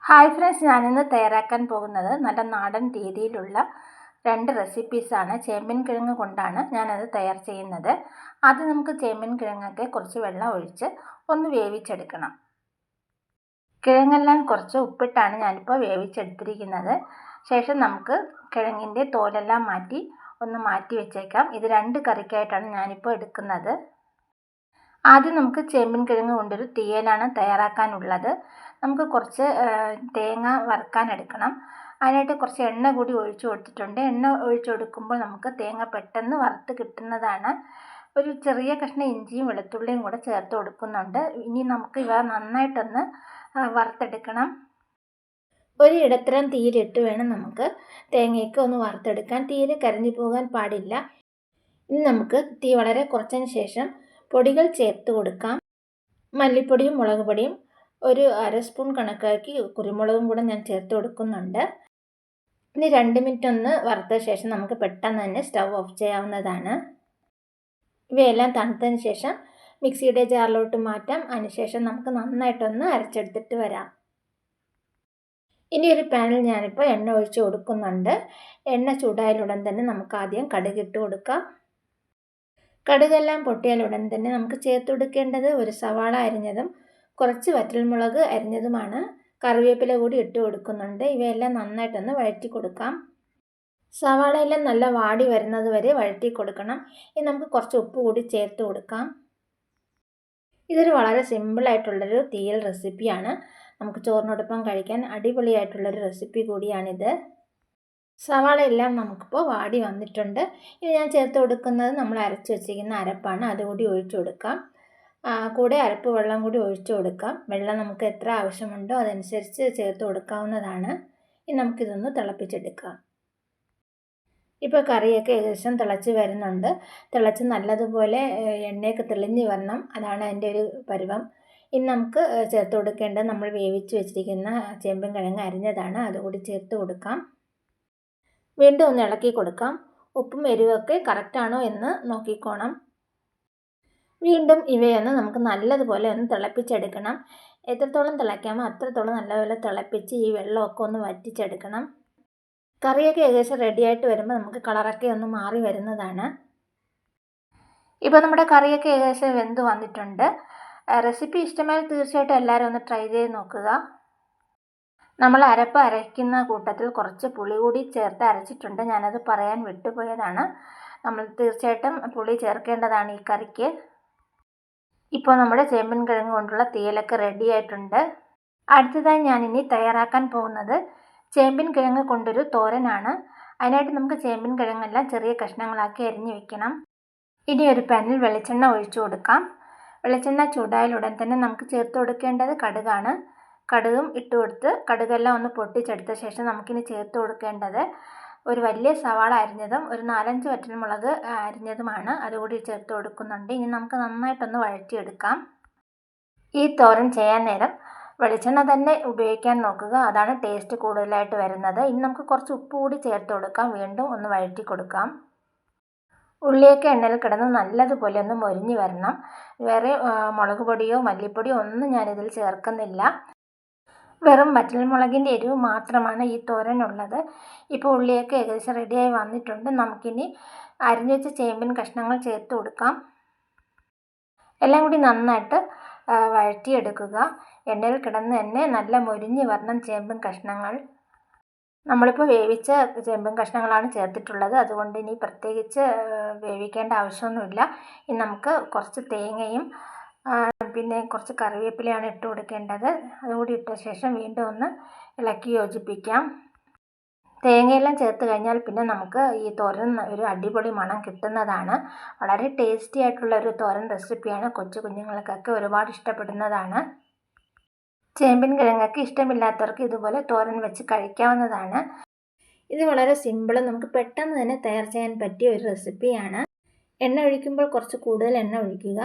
Hi friends, ഞാനിന്ന് തയ്യാറാക്കാൻ പോകുന്നത് നല്ല നാടൻ രീതിയിലുള്ള 2 റെസിപ്പീസാണ്. ചേമ്പിൻ കിഴങ്ങ് കൊണ്ടാണ് ഞാനത് തയ്യാർ ചെയ്യുന്നത്. ആദ്യം നമുക്ക് ചേമ്പിൻ കിഴങ്ങൊക്കെ കുറച്ച് വെള്ളം ഒഴിച്ച് ഒന്ന് വേവിച്ചെടുക്കണം. കിഴങ്ങെല്ലാം കുറച്ച് ഉപ്പിട്ടാണ് ഞാനിപ്പോൾ വേവിച്ചെടുത്തിരിക്കുന്നത്. ശേഷം നമുക്ക് കിഴങ്ങിൻ്റെ തോലെല്ലാം മാറ്റി വെച്ചേക്കാം. ഇത് 2 കറിക്കായിട്ടാണ് ഞാനിപ്പോൾ എടുക്കുന്നത്. ആദ്യം നമുക്ക് ചേമ്പിൻ കിഴങ്ങ് കൊണ്ടൊരു തീയലാണ് തയ്യാറാക്കാനുള്ളത്. നമുക്ക് കുറച്ച് തേങ്ങ വറുക്കാൻ എടുക്കണം. അതിനായിട്ട് കുറച്ച് എണ്ണ കൂടി ഒഴിച്ചു കൊടുത്തിട്ടുണ്ട്. എണ്ണ ഒഴിച്ചു കൊടുക്കുമ്പോൾ നമുക്ക് തേങ്ങ പെട്ടെന്ന് വറുത്ത് കിട്ടുന്നതാണ്. ഒരു ചെറിയ കഷ്ണം ഇഞ്ചിയും വെളുത്തുള്ളിയും കൂടെ ചേർത്ത് കൊടുക്കുന്നുണ്ട്. ഇനി നമുക്ക് ഇവ നന്നായിട്ടൊന്ന് വറുത്തെടുക്കണം. ഒരു ഇടത്തരം തീയിലിട്ട് വേണം നമുക്ക് തേങ്ങയൊക്കെ ഒന്ന് വറുത്തെടുക്കാൻ. തീയിൽ കരിഞ്ഞു പോകാൻ പാടില്ല. ഇനി നമുക്ക് തീ വളരെ കുറച്ചതിന് ശേഷം പൊടികൾ ചേർത്ത് കൊടുക്കാം. മല്ലിപ്പൊടിയും മുളക് പൊടിയും ഒരു 1/2 സ്പൂൺ കണക്കാക്കി കുരുമുളകും കൂടെ ഞാൻ ചേർത്ത് കൊടുക്കുന്നുണ്ട്. ഇനി 2 മിനിറ്റ് ഒന്ന് വറുത്ത ശേഷം നമുക്ക് പെട്ടെന്ന് തന്നെ സ്റ്റവ് ഓഫ് ചെയ്യാവുന്നതാണ്. ഇവയെല്ലാം തണുത്തതിന് ശേഷം മിക്സിയുടെ ജാറിലോട്ട് മാറ്റാം. അതിനുശേഷം നമുക്ക് നന്നായിട്ടൊന്ന് അരച്ചെടുത്തിട്ട് വരാം. ഇനി ഒരു പാനിൽ ഞാനിപ്പോൾ എണ്ണ ഒഴിച്ച് കൊടുക്കുന്നുണ്ട്. എണ്ണ ചൂടായാലുടൻ തന്നെ നമുക്ക് ആദ്യം കടുകിട്ട് കൊടുക്കാം. കടുകെല്ലാം പൊട്ടിയാലുടൻ തന്നെ നമുക്ക് ചേർത്ത് കൊടുക്കേണ്ടത് ഒരു സവാള അരിഞ്ഞതും കുറച്ച് വറ്റൽമുളക് അരിഞ്ഞതുമാണ്. കറിവേപ്പില കൂടി ഇട്ട് കൊടുക്കുന്നുണ്ട്. ഇവയെല്ലാം നന്നായിട്ടൊന്ന് വഴറ്റി കൊടുക്കാം. സവാളയെല്ലാം നല്ല വാടി വരുന്നത് വരെ വഴറ്റി കൊടുക്കണം. ഇനി നമുക്ക് കുറച്ച് ഉപ്പ് കൂടി ചേർത്ത് കൊടുക്കാം. ഇതൊരു വളരെ സിമ്പിളായിട്ടുള്ളൊരു തീയൽ റെസിപ്പിയാണ്. നമുക്ക് ചോറിനോടൊപ്പം കഴിക്കാൻ അടിപൊളിയായിട്ടുള്ളൊരു റെസിപ്പി കൂടിയാണിത്. സവാള എല്ലാം നമുക്കിപ്പോൾ വാടി വന്നിട്ടുണ്ട്. ഇനി ഞാൻ ചേർത്ത് കൊടുക്കുന്നത് നമ്മൾ അരച്ച് വെച്ചിരിക്കുന്ന അരപ്പാണ്. അതുകൂടി ഒഴിച്ചു കൊടുക്കാം. കൂടെ അരപ്പ് വെള്ളം കൂടി ഒഴിച്ചു കൊടുക്കാം. വെള്ളം നമുക്ക് എത്ര ആവശ്യമുണ്ടോ അതനുസരിച്ച് ചേർത്ത് കൊടുക്കാവുന്നതാണ്. ഇനി നമുക്കിതൊന്ന് തിളപ്പിച്ചെടുക്കാം. ഇപ്പോൾ കറിയൊക്കെ ഏകദേശം തിളച്ച് വരുന്നുണ്ട്. തിളച്ച് നല്ലതുപോലെ എണ്ണയൊക്കെ തെളിഞ്ഞ് വരണം. അതാണ് അതിൻ്റെ ഒരു പരുവം. ഇനി നമുക്ക് ചേർത്ത് കൊടുക്കേണ്ടത് നമ്മൾ വേവിച്ച് വെച്ചിരിക്കുന്ന ചേമ്പൻ കിഴങ്ങ് അരിഞ്ഞതാണ്. അതുകൂടി ചേർത്ത് കൊടുക്കാം. വീണ്ടും ഒന്ന് ഇളക്കി കൊടുക്കാം. ഉപ്പും എരിവൊക്കെ കറക്റ്റാണോ എന്ന് നോക്കിക്കോണം. വീണ്ടും ഇവയൊന്ന് നമുക്ക് നല്ലതുപോലെ ഒന്ന് തിളപ്പിച്ചെടുക്കണം. എത്രത്തോളം തിളയ്ക്കാമോ അത്രത്തോളം നല്ലപോലെ തിളപ്പിച്ച് ഈ വെള്ളമൊക്കെ ഒന്ന് വറ്റിച്ചെടുക്കണം. കറിയൊക്കെ ഏകദേശം റെഡിയായിട്ട് വരുമ്പോൾ നമുക്ക് കളറൊക്കെ ഒന്ന് മാറി വരുന്നതാണ്. ഇപ്പോൾ നമ്മുടെ കറിയൊക്കെ ഏകദേശം വെന്ത് വന്നിട്ടുണ്ട്. റെസിപ്പി ഇഷ്ടമായാൽ തീർച്ചയായിട്ടും എല്ലാവരും ഒന്ന് ട്രൈ ചെയ്ത് നോക്കുക. നമ്മൾ അരപ്പ് അരയ്ക്കുന്ന കൂട്ടത്തിൽ കുറച്ച് പുളി കൂടി ചേർത്ത് അരച്ചിട്ടുണ്ട്. ഞാനത് പറയാൻ വിട്ടുപോയതാണ്. നമ്മൾ തീർച്ചയായിട്ടും പുളി ചേർക്കേണ്ടതാണ് ഈ കറിക്ക്. ഇപ്പോൾ നമ്മുടെ ചേമ്പിൻ കിഴങ്ങ് കൊണ്ടുള്ള തീയലൊക്കെ റെഡി ആയിട്ടുണ്ട്. അടുത്തതായി ഞാനിനി തയ്യാറാക്കാൻ പോകുന്നത് ചേമ്പിൻ കിഴങ്ങ് കൊണ്ടൊരു തോരനാണ്. അതിനായിട്ട് നമുക്ക് ചേമ്പിൻ കിഴങ്ങെല്ലാം ചെറിയ കഷ്ണങ്ങളാക്കി അരിഞ്ഞ് വെക്കണം. ഇനി ഒരു പാനിൽ വെളിച്ചെണ്ണ ഒഴിച്ചു കൊടുക്കാം. വെളിച്ചെണ്ണ ചൂടായാലുടൻ തന്നെ നമുക്ക് ചേർത്ത് കൊടുക്കേണ്ടത് കടുകാണ്. കടുകും ഇട്ട് കൊടുത്ത് കടുകെല്ലാം ഒന്ന് പൊട്ടിച്ചെടുത്ത ശേഷം നമുക്കിനി ചേർത്ത് കൊടുക്കേണ്ടത് ഒരു വലിയ സവാള അരിഞ്ഞതും ഒരു 4-5 വറ്റൽമുളക് അരിഞ്ഞതുമാണ്. അതുകൂടി ചേർത്ത് കൊടുക്കുന്നുണ്ട്. ഇനി നമുക്ക് നന്നായിട്ടൊന്ന് വഴറ്റിയെടുക്കാം. ഈ തോരൻ ചെയ്യാൻ നേരം വെളിച്ചെണ്ണ തന്നെ ഉപയോഗിക്കാൻ നോക്കുക. അതാണ് ടേസ്റ്റ് കൂടുതലായിട്ട് വരുന്നത്. ഇനി നമുക്ക് കുറച്ച് ഉപ്പ് കൂടി ചേർത്ത് കൊടുക്കാം. വീണ്ടും ഒന്ന് വഴറ്റി കൊടുക്കാം. ഉള്ളിയൊക്കെ എണ്ണയിൽ കിടന്ന് നല്ലതുപോലെ ഒന്ന് മൊരിഞ്ഞ് വരണം. വേറെ മുളക് പൊടിയോ മല്ലിപ്പൊടിയോ ഒന്നും ഞാനിതിൽ ചേർക്കുന്നില്ല. വെറും വറ്റൽമുളകിൻ്റെ എരിവ് മാത്രമാണ് ഈ തോരനുള്ളത്. ഇപ്പോൾ ഉള്ളിയൊക്കെ ഏകദേശം റെഡിയായി വന്നിട്ടുണ്ട്. നമുക്കിനി അരിഞ്ഞു വെച്ച ചേമ്പിൻ കഷ്ണങ്ങൾ ചേർത്ത് കൊടുക്കാം. എല്ലാം കൂടി നന്നായിട്ട് വഴറ്റിയെടുക്കുക. എണ്ണയിൽ കിടന്ന് തന്നെ നല്ല മൊരിഞ്ഞ് വരണം ചേമ്പിൻ കഷ്ണങ്ങൾ. നമ്മളിപ്പോൾ വേവിച്ച ചേമ്പിൻ കഷ്ണങ്ങളാണ് ചേർത്തിട്ടുള്ളത്. അതുകൊണ്ട് ഇനി പ്രത്യേകിച്ച് വേവിക്കേണ്ട ആവശ്യമൊന്നുമില്ല. ഇനി നമുക്ക് കുറച്ച് തേങ്ങയും പിന്നെ കുറച്ച് കറിവേപ്പിലയാണ് ഇട്ട് കൊടുക്കേണ്ടത്. അതുകൂടി ഇട്ട ശേഷം വീണ്ടും ഒന്ന് ഇളക്കി യോജിപ്പിക്കാം. തേങ്ങയെല്ലാം ചേർത്ത് കഴിഞ്ഞാൽ പിന്നെ നമുക്ക് ഈ തോരൻ ഒരു അടിപൊളി മണം കിട്ടുന്നതാണ്. വളരെ ടേസ്റ്റി ആയിട്ടുള്ള ഒരു തോരൻ റെസിപ്പിയാണ്. കൊച്ചു കുഞ്ഞുങ്ങൾക്കൊക്കെ ഒരുപാട് ഇഷ്ടപ്പെടുന്നതാണ്. ചേമ്പിൻ കിഴങ്ങൊക്കെ ഇഷ്ടമില്ലാത്തവർക്ക് ഇതുപോലെ തോരൻ വെച്ച് കഴിക്കാവുന്നതാണ്. ഇത് വളരെ സിമ്പിളും നമുക്ക് പെട്ടെന്ന് തന്നെ തയ്യാർ ചെയ്യാൻ പറ്റിയ ഒരു റെസിപ്പിയാണ്. എണ്ണ ഒഴിക്കുമ്പോൾ കുറച്ച് കൂടുതൽ എണ്ണ ഒഴിക്കുക.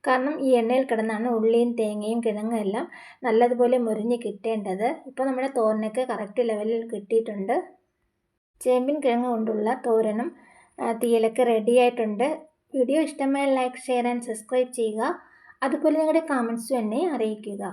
കാരണം ഈ എണ്ണയിൽ കിടന്നാണ് ഉള്ളിയും തേങ്ങയും കിഴങ്ങും എല്ലാം നല്ലതുപോലെ മുരിഞ്ഞ് കിട്ടേണ്ടത്. ഇപ്പോൾ നമ്മുടെ തോരനൊക്കെ കറക്റ്റ് ലെവലിൽ കിട്ടിയിട്ടുണ്ട്. ചേമ്പിൻ കിഴങ്ങ് കൊണ്ടുള്ള തോരനും തീയലൊക്കെ റെഡിയായിട്ടുണ്ട്. വീഡിയോ ഇഷ്ടമായ ലൈക്ക്, ഷെയർ ആൻഡ് സബ്സ്ക്രൈബ് ചെയ്യുക. അതുപോലെ നിങ്ങളുടെ കമൻസും എന്നെ അറിയിക്കുക.